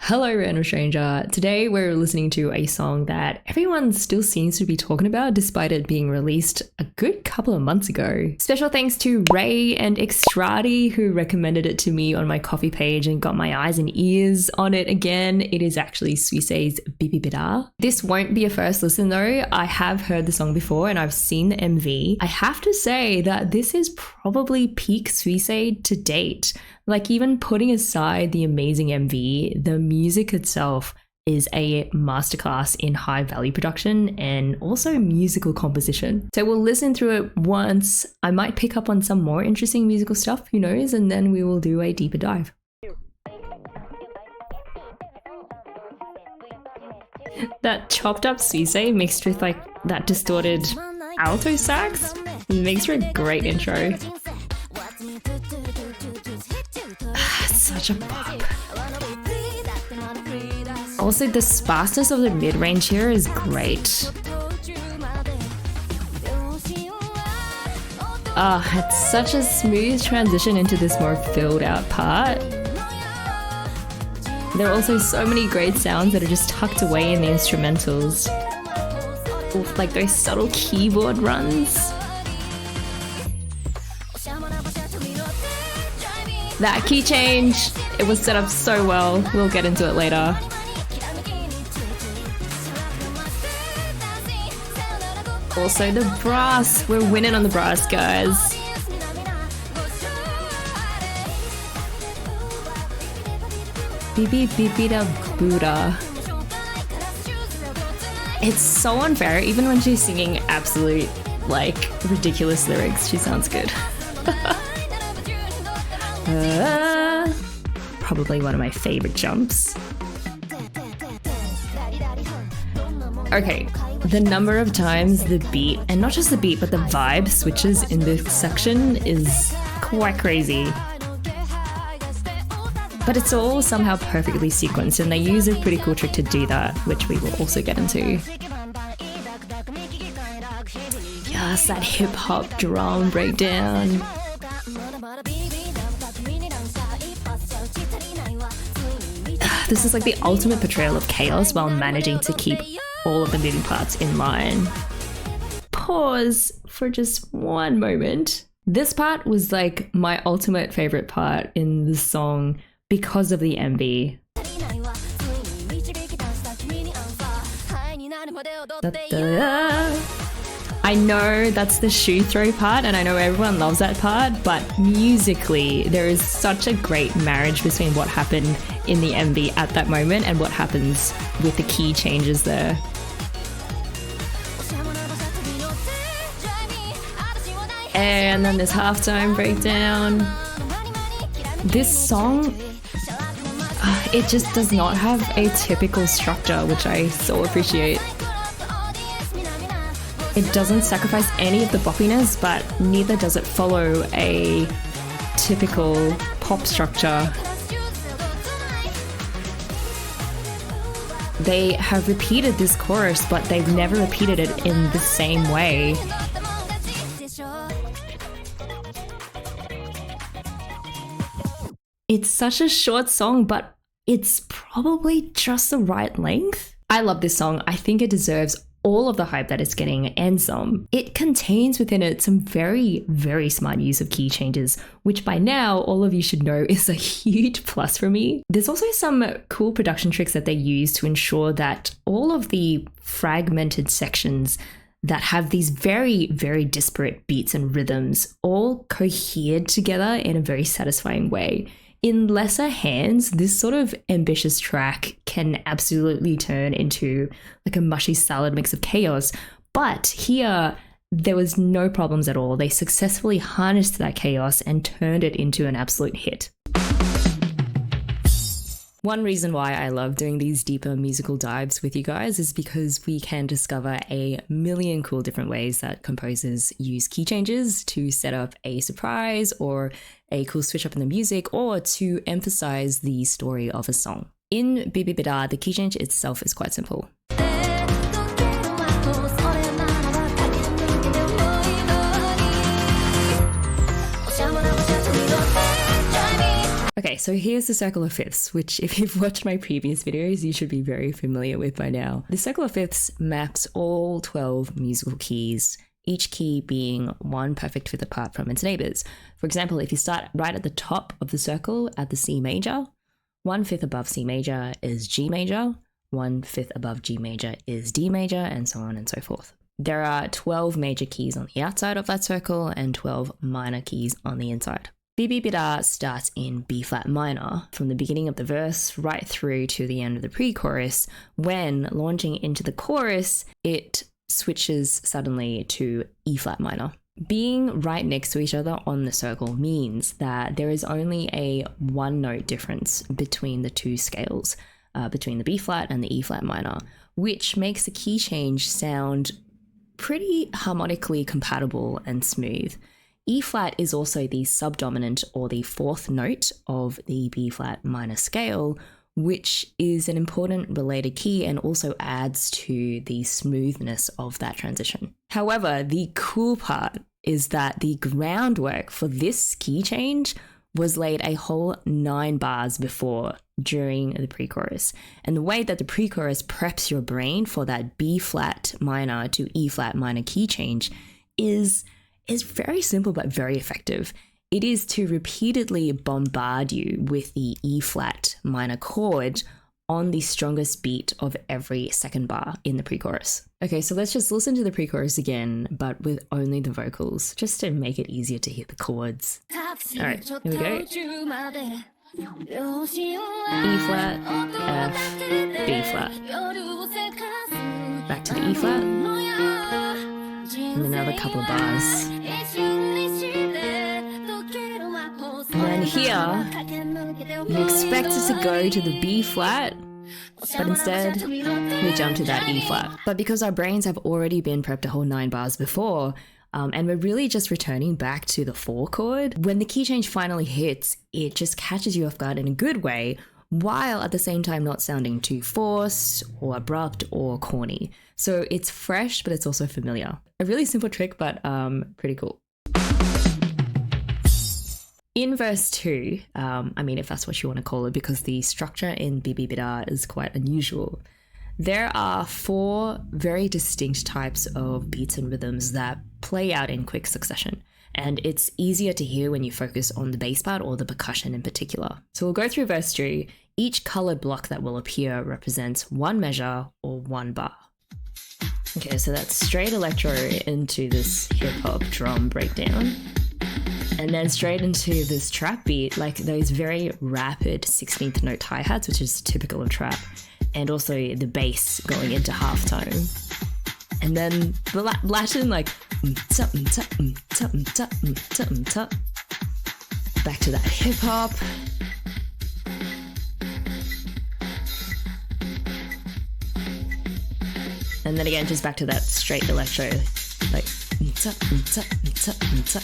Hello, random stranger. Today we're listening to a song that everyone still seems to be talking about despite it being released a good couple of months ago. Special thanks to Rai and Extradi who recommended it to me on my coffee page and got my eyes and ears on it again. It is actually Suisei's BIBBIDIBA. This won't be a first listen though. I have heard the song before and I've seen the MV. I have to say that this is probably peak Suisei to date. Like, even putting aside the amazing MV, the music itself is a masterclass in high value production and also musical composition. So we'll listen through it once. I might pick up on some more interesting musical stuff, who knows, and then we will do a deeper dive. That chopped up Suisei mixed with like that distorted alto sax makes for a great intro. Such a pop. Also, the sparseness of the mid-range here is great. It's such a smooth transition into this more filled out part. There are also so many great sounds that are just tucked away in the instrumentals. Oof, like those subtle keyboard runs. That key change, it was set up so well. We'll get into it later. Also the brass, we're winning on the brass, guys. BIBBIDIBA. It's so unfair, even when she's singing absolute, like, ridiculous lyrics, she sounds good. Probably one of my favorite jumps. Okay, the number of times the beat, and not just the beat, but the vibe switches in this section is quite crazy. But it's all somehow perfectly sequenced, and they use a pretty cool trick to do that, which we will also get into. Yes, that hip-hop drum breakdown. This is like the ultimate portrayal of chaos while managing to keep all of the moving parts in line. Pause for just one moment. This part was like my ultimate favorite part in the song because of the MV. I know that's the shoe throw part and I know everyone loves that part, but musically there is such a great marriage between what happened in the MV at that moment and what happens with the key changes there. And then this halftime breakdown. This song, it just does not have a typical structure, which I so appreciate. It doesn't sacrifice any of the boppiness, but neither does it follow a typical pop structure. They have repeated this chorus, but they've never repeated it in the same way. It's such a short song, but it's probably just the right length. I love this song. I think it deserves all of the hype that it's getting and some. It contains within it some very, very smart use of key changes, which by now all of you should know is a huge plus for me. There's also some cool production tricks that they use to ensure that all of the fragmented sections that have these very, very disparate beats and rhythms all cohered together in a very satisfying way. In lesser hands, this sort of ambitious track can absolutely turn into like a mushy salad mix of chaos. But here, there was no problems at all. They successfully harnessed that chaos and turned it into an absolute hit. One reason why I love doing these deeper musical dives with you guys is because we can discover a million cool different ways that composers use key changes to set up a surprise or a cool switch up in the music or to emphasize the story of a song. In BIBBIDIBA, the key change itself is quite simple. Okay, so here's the circle of fifths, which if you've watched my previous videos, you should be very familiar with by now. The circle of fifths maps all 12 musical keys, each key being one perfect fifth apart from its neighbors. For example, if you start right at the top of the circle at the C major, 1/5 above C major is G major, 1/5 above G major is D major, and so on and so forth. There are 12 major keys on the outside of that circle and 12 minor keys on the inside. BIBBIDIBA starts in B flat minor from the beginning of the verse right through to the end of the pre-chorus. When launching into the chorus, it switches suddenly to E flat minor. Being right next to each other on the circle means that there is only a one note difference between the two scales, between the B flat and the E flat minor, which makes the key change sound pretty harmonically compatible and smooth. E flat is also the subdominant or the fourth note of the B flat minor scale, which is an important related key and also adds to the smoothness of that transition. However, the cool part is that the groundwork for this key change was laid a whole 9 bars before, during the pre-chorus. And the way that the pre-chorus preps your brain for that B flat minor to E flat minor key change is very simple but very effective. It is to repeatedly bombard you with the E flat minor chord on the strongest beat of every second bar in the pre-chorus. Okay, so let's just listen to the pre-chorus again, but with only the vocals, just to make it easier to hear the chords. Alright, here we go. E flat, F, B flat. Back to the E flat. And another couple of bars. And then here, you expect it to go to the B flat, but instead, we jump to that E flat. But because our brains have already been prepped a whole 9 bars before, and we're really just returning back to the 4 chord, when the key change finally hits, it just catches you off guard in a good way, while at the same time not sounding too forced or abrupt or corny. So it's fresh, but it's also familiar. A really simple trick, but pretty cool. In verse 2, if that's what you want to call it, because the structure in BIBBIDIBA is quite unusual, there are 4 very distinct types of beats and rhythms that play out in quick succession. And it's easier to hear when you focus on the bass part or the percussion in particular. So we'll go through verse 3. Each colored block that will appear represents 1 measure or 1 bar. Okay, so that's straight electro into this hip-hop drum breakdown. And then straight into this trap beat, like those very rapid 16th note hi-hats, which is typical of trap, and also the bass going into halftone. And then the Latin, like, back to that hip-hop. And then again, just back to that straight electro, like.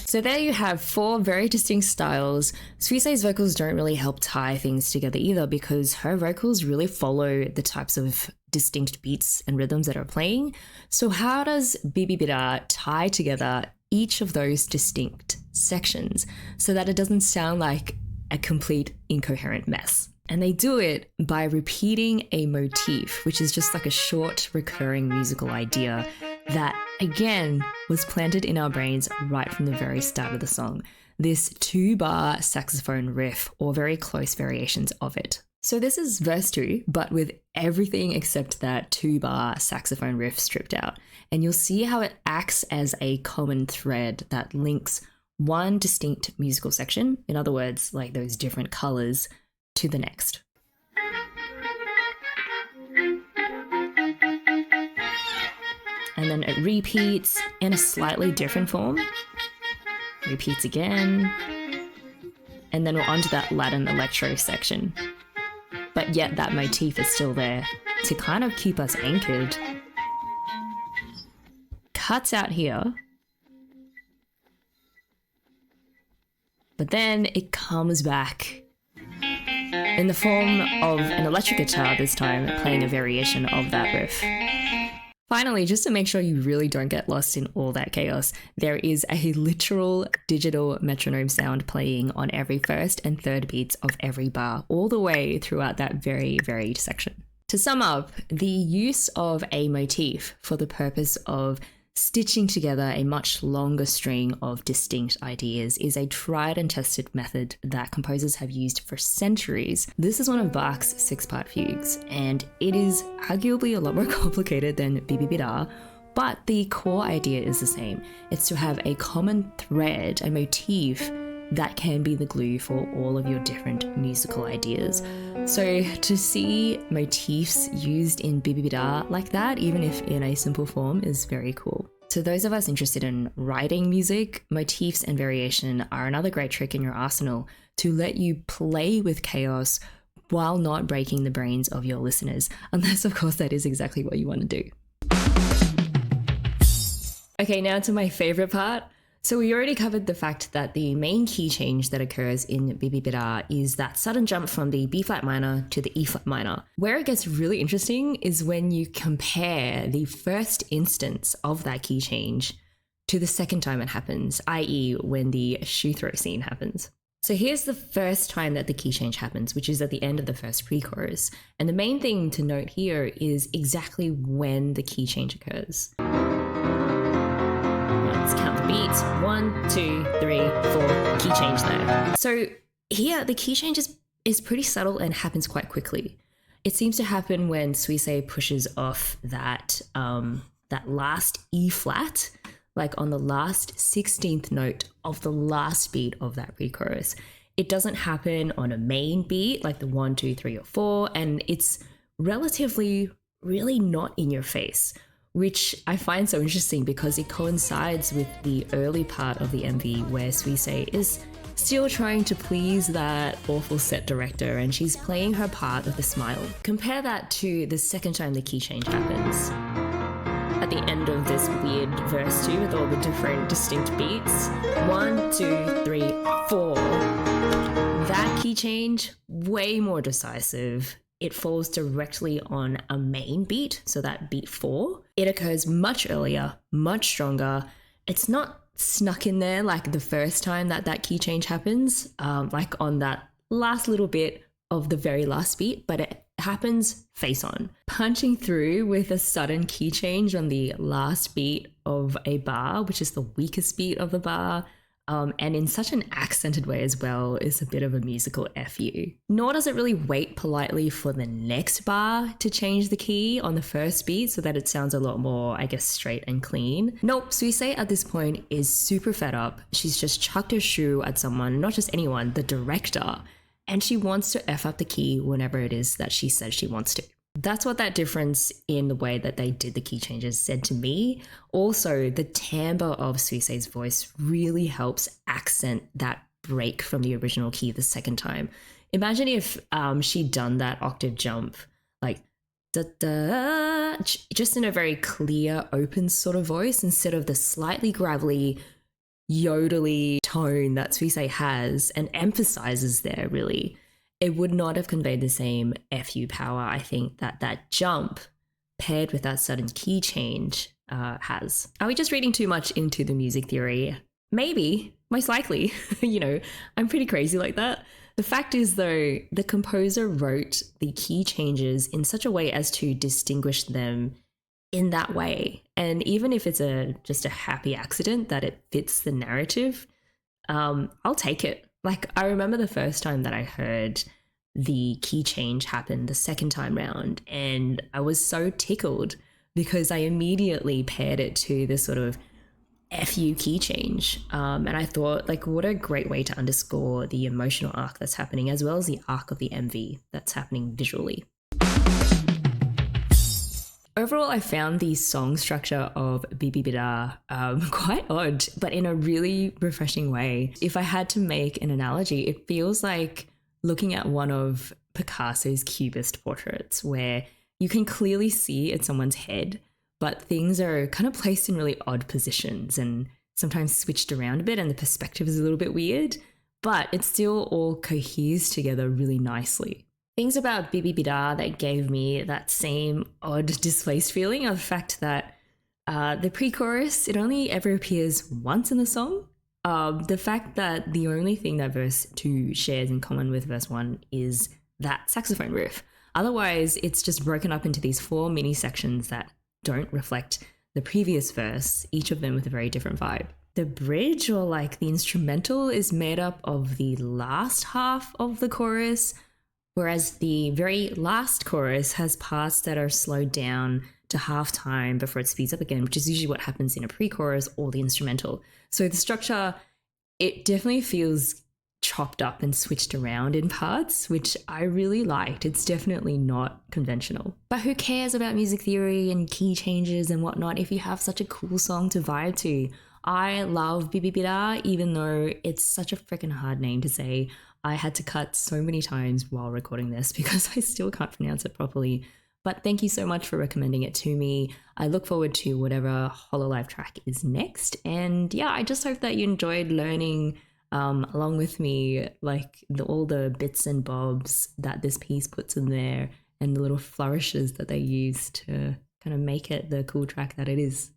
So there you have 4 very distinct styles. Suisei's vocals don't really help tie things together either, because her vocals really follow the types of distinct beats and rhythms that are playing. So how does BIBBIDIBA tie together each of those distinct sections so that it doesn't sound like a complete incoherent mess? And they do it by repeating a motif, which is just like a short recurring musical idea that, again, was planted in our brains right from the very start of the song. This 2-bar saxophone riff, or very close variations of it. So this is verse 2, but with everything except that 2-bar saxophone riff stripped out. And you'll see how it acts as a common thread that links one distinct musical section, in other words, like those different colors, to the next. And then it repeats in a slightly different form. Repeats again. And then we're onto that Latin electro section. But yet that motif is still there to kind of keep us anchored. Cuts out here. But then it comes back in the form of an electric guitar this time, playing a variation of that riff. Finally, just to make sure you really don't get lost in all that chaos, there is a literal digital metronome sound playing on every first and third beats of every bar, all the way throughout that very varied section. To sum up, the use of a motif for the purpose of stitching together a much longer string of distinct ideas is a tried and tested method that composers have used for centuries. This is one of Bach's 6-part fugues, and it is arguably a lot more complicated than BIBBIDIBA, but the core idea is the same. It's to have a common thread, a motif, that can be the glue for all of your different musical ideas. So to see motifs used in BIBBIDIBA like that, even if in a simple form, is very cool. To those of us interested in writing music, motifs and variation are another great trick in your arsenal to let you play with chaos while not breaking the brains of your listeners, unless of course that is exactly what you want to do. Okay, now to my favorite part. So we already covered the fact that the main key change that occurs in BIBBIDIBA is that sudden jump from the B flat minor to the E flat minor. Where it gets really interesting is when you compare the first instance of that key change to the second time it happens, i.e. when the shoe throw scene happens. So here's the first time that the key change happens, which is at the end of the first pre-chorus. And the main thing to note here is exactly when the key change occurs. Let's count the beats. 1, 2, 3, 4, key change there. So here, the key change is pretty subtle and happens quite quickly. It seems to happen when Suisei pushes off that last E flat, like on the last 16th note of the last beat of that pre-chorus. It doesn't happen on a main beat, like the 1, 2, 3, or 4, and it's relatively really not in your face, which I find so interesting because it coincides with the early part of the MV where Suisei is still trying to please that awful set director and she's playing her part of the smile. Compare that to the second time the key change happens. At the end of this weird verse 2 with all the different distinct beats. 1, 2, 3, 4. That key change, way more decisive. It falls directly on a main beat, so that beat 4. It occurs much earlier, much stronger. It's not snuck in there like the first time that key change happens, like on that last little bit of the very last beat, but it happens face on, punching through with a sudden key change on the last beat of a bar, which is the weakest beat of the bar. And in such an accented way as well, is a bit of a musical FU. Nor does it really wait politely for the next bar to change the key on the first beat so that it sounds a lot more, I guess, straight and clean. Nope, Suisei at this point is super fed up. She's just chucked her shoe at someone, not just anyone, the director, and she wants to F up the key whenever it is that she says she wants to. That's what that difference in the way that they did the key changes said to me. Also, the timbre of Suisei's voice really helps accent that break from the original key the second time. Imagine if she'd done that octave jump, like da da, just in a very clear, open sort of voice instead of the slightly gravelly, yodely tone that Suisei has and emphasizes there, really. It would not have conveyed the same FU power, I think, that jump paired with that sudden key change has. Are we just reading too much into the music theory? Maybe, most likely. You know, I'm pretty crazy like that. The fact is, though, the composer wrote the key changes in such a way as to distinguish them in that way. And even if it's just a happy accident that it fits the narrative, I'll take it. Like, I remember the first time that I heard the key change happen the second time round, and I was so tickled because I immediately paired it to the sort of FU key change. And I thought, like, what a great way to underscore the emotional arc that's happening, as well as the arc of the MV that's happening visually. Overall, I found the song structure of BIBBIDIBA quite odd, but in a really refreshing way. If I had to make an analogy, it feels like looking at one of Picasso's cubist portraits, where you can clearly see it's someone's head, but things are kind of placed in really odd positions and sometimes switched around a bit, and the perspective is a little bit weird, but it still all coheres together really nicely. Things about BIBBIDIBA that gave me that same odd displaced feeling are the fact that the pre-chorus, it only ever appears once in the song. The fact that the only thing that verse 2 shares in common with verse 1 is that saxophone riff. Otherwise, it's just broken up into these 4 mini sections that don't reflect the previous verse, each of them with a very different vibe. The bridge, or like the instrumental, is made up of the last half of the chorus, whereas the very last chorus has parts that are slowed down to half time before it speeds up again, which is usually what happens in a pre-chorus or the instrumental. So the structure, it definitely feels chopped up and switched around in parts, which I really liked. It's definitely not conventional. But who cares about music theory and key changes and whatnot if you have such a cool song to vibe to? I love BIBBIDIBA, even though it's such a freaking hard name to say. I had to cut so many times while recording this because I still can't pronounce it properly. But thank you so much for recommending it to me. I look forward to whatever Hololive track is next. And yeah, I just hope that you enjoyed learning along with me, like all the bits and bobs that this piece puts in there and the little flourishes that they use to kind of make it the cool track that it is.